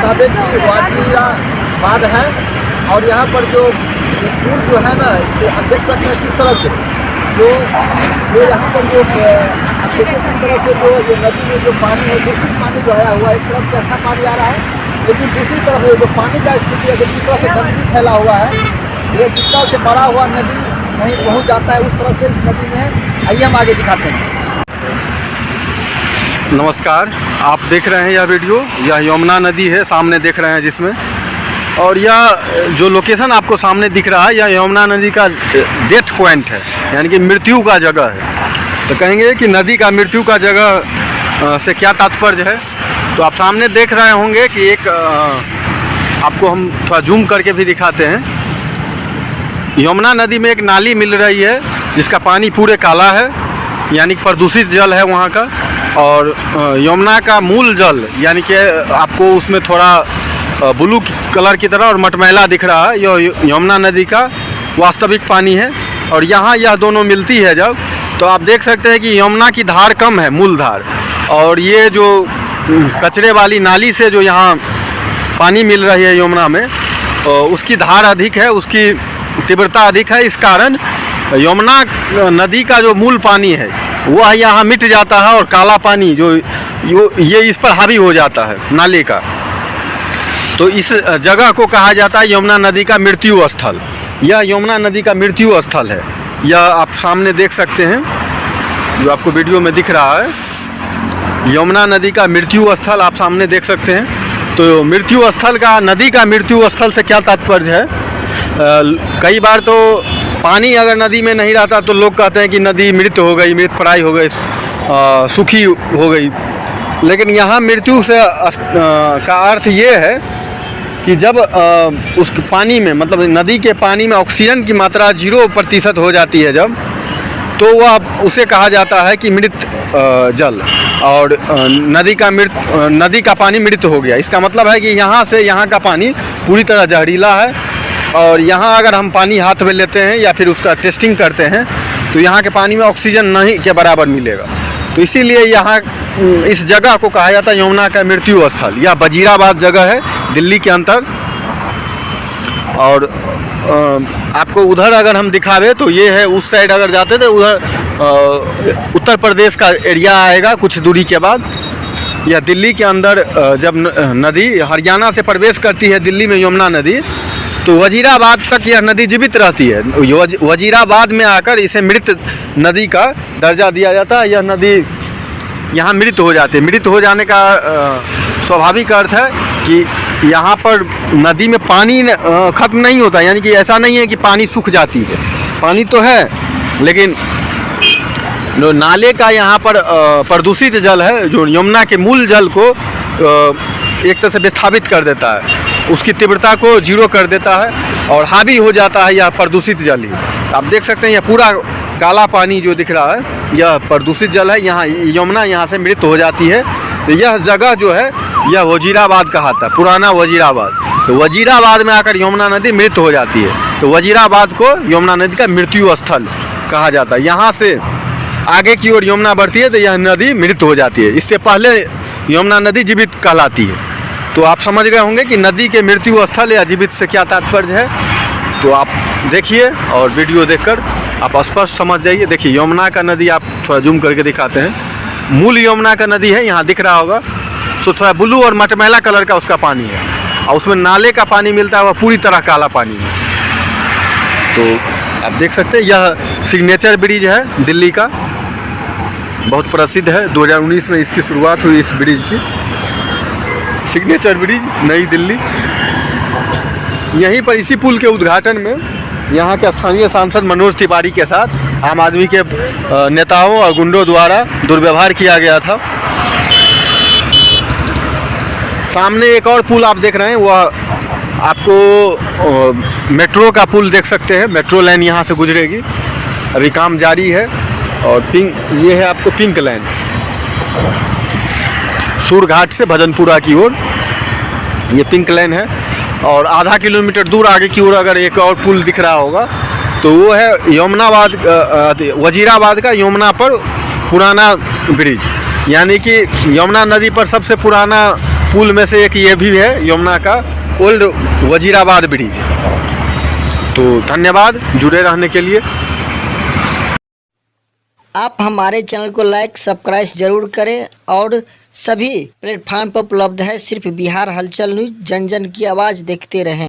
बता दें कि वजीराबाद है और यहाँ पर जो पुल जो है ना, इसे आप देख सकते हैं किस तरह से जो ये यहाँ पर जो आप देखिए किस तरह से जो ये नदी में जो पानी है, दूषित पानी जो आया हुआ है, एक तरफ से अच्छा पानी आ रहा है, लेकिन दूसरी तरफ जो पानी का स्थिति है, किस तरह से गंदगी फैला हुआ है, ये किस तरह से बड़ा हुआ नदी कहीं पहुँच जाता है, उस तरह से इस नदी में। आइए हम आगे दिखाते हैं। नमस्कार, आप देख रहे हैं यह वीडियो, यह यमुना नदी है सामने देख रहे हैं जिसमें, और यह जो लोकेशन आपको सामने दिख रहा है यह यमुना नदी का डेथ पॉइंट है, यानी कि मृत्यु का जगह है। तो कहेंगे कि नदी का मृत्यु का जगह से क्या तात्पर्य है। तो आप सामने देख रहे होंगे कि एक आपको हम थोड़ा जूम करके भी दिखाते हैं। यमुना नदी में एक नाली मिल रही है जिसका पानी पूरे काला है, यानी कि प्रदूषित जल है वहाँ का। और यमुना का मूल जल यानी कि आपको उसमें थोड़ा ब्लू कलर की तरह और मटमैला दिख रहा है, यह यमुना नदी का वास्तविक पानी है। और यहाँ यह दोनों मिलती है जब, तो आप देख सकते हैं कि यमुना की धार कम है, मूल धार, और ये जो कचरे वाली नाली से जो यहाँ पानी मिल रही है यमुना में, उसकी धार अधिक है, उसकी तीव्रता अधिक है। इस कारण यमुना नदी का जो मूल पानी है वह यहाँ मिट जाता है और काला पानी जो ये इस पर हावी हो जाता है नाले का। तो इस जगह को कहा जाता है यमुना नदी का मृत्यु स्थल। यह यमुना नदी का मृत्यु स्थल है। यह आप सामने देख सकते हैं, जो आपको वीडियो में दिख रहा है, यमुना नदी का मृत्यु स्थल आप सामने देख सकते हैं। तो मृत्यु स्थल का, नदी का मृत्यु स्थल से क्या तात्पर्य है। कई बार तो पानी अगर नदी में नहीं रहता तो लोग कहते हैं कि नदी मृत हो गई, मृत प्राय हो गई, सूखी हो गई। लेकिन यहाँ मृत्यु से का अर्थ ये है कि जब उस पानी में, मतलब नदी के पानी में ऑक्सीजन की मात्रा 0% हो जाती है जब, तो वह उसे कहा जाता है कि मृत जल, और नदी का पानी मृत हो गया। इसका मतलब है कि यहाँ से यहाँ का पानी पूरी तरह जहरीला है, और यहाँ अगर हम पानी हाथ में लेते हैं या फिर उसका टेस्टिंग करते हैं तो यहाँ के पानी में ऑक्सीजन नहीं के बराबर मिलेगा। तो इसीलिए यहाँ इस जगह को कहा जाता है यमुना का मृत्यु स्थल। यह वजीराबाद जगह है दिल्ली के अंदर। और आपको उधर अगर हम दिखावे तो ये है, उस साइड अगर जाते तो उधर उत्तर प्रदेश का एरिया आएगा कुछ दूरी के बाद। यह दिल्ली के अंदर जब नदी हरियाणा से प्रवेश करती है दिल्ली में यमुना नदी, तो वजीराबाद तक यह नदी जीवित रहती है। वजीराबाद में आकर इसे मृत नदी का दर्जा दिया जाता है। यह नदी यहाँ मृत हो जाती है। मृत हो जाने का स्वाभाविक अर्थ है कि यहाँ पर नदी में पानी खत्म नहीं होता, यानी कि ऐसा नहीं है कि पानी सूख जाती है, पानी तो है, लेकिन जो नाले का यहाँ पर प्रदूषित जल है, जो यमुना के मूल जल को एक तरह से विस्थापित कर देता है, उसकी तीव्रता को 0 कर देता है और हावी हो जाता है यह प्रदूषित जल ही। आप देख सकते हैं यह पूरा काला पानी जो दिख रहा है यह प्रदूषित जल है। यहाँ यमुना यहाँ से मृत हो जाती है। तो यह जगह जो है यह वजीराबाद कहलाता है, पुराना वजीराबाद। तो वजीराबाद में आकर यमुना नदी मृत हो जाती है, तो वजीराबाद को यमुना नदी का मृत्यु स्थल कहा जाता है। यहाँ से आगे की ओर यमुना बढ़ती है तो यह नदी मृत हो जाती है। इससे पहले यमुना नदी जीवित कहलाती है। तो आप समझ गए होंगे कि नदी के मृत्यु स्थल या जीवित से क्या तात्पर्य है। तो आप देखिए और वीडियो देखकर आप स्पष्ट समझ जाइए। देखिए यमुना का नदी, आप थोड़ा जूम करके दिखाते हैं, मूल यमुना का नदी है, यहाँ दिख रहा होगा। सो थोड़ा ब्लू और मटमैला कलर का उसका पानी है, और उसमें नाले का पानी मिलता है वह पूरी तरह काला पानी है। तो आप देख सकते हैं यह सिग्नेचर ब्रिज है दिल्ली का, बहुत प्रसिद्ध है। 2019 में इसकी शुरुआत हुई, इस ब्रिज की, सिग्नेचर ब्रिज नई दिल्ली। यहीं पर इसी पुल के उद्घाटन में यहाँ के स्थानीय सांसद मनोज तिवारी के साथ आम आदमी के नेताओं और गुंडों द्वारा दुर्व्यवहार किया गया था। सामने एक और पुल आप देख रहे हैं, वह आपको मेट्रो का पुल देख सकते हैं। मेट्रो लाइन यहाँ से गुजरेगी, अभी काम जारी है। और ये है आपको पिंक लाइन, सूरघाट से भजनपुरा की ओर ये पिंक लाइन है। और आधा किलोमीटर दूर आगे की ओर अगर एक और पुल दिख रहा होगा तो वो है वजीराबाद का यमुना पर पुराना ब्रिज, यानी कि यमुना नदी पर सबसे पुराना पुल में से एक ये भी है, यमुना का ओल्ड वजीराबाद ब्रिज। तो धन्यवाद जुड़े रहने के लिए। आप हमारे चैनल को लाइक सब्सक्राइब जरूर करें और सभी प्लेटफार्म पर उपलब्ध है। सिर्फ बिहार हलचल न्यूज़, जन जन की आवाज़ देखते रहें।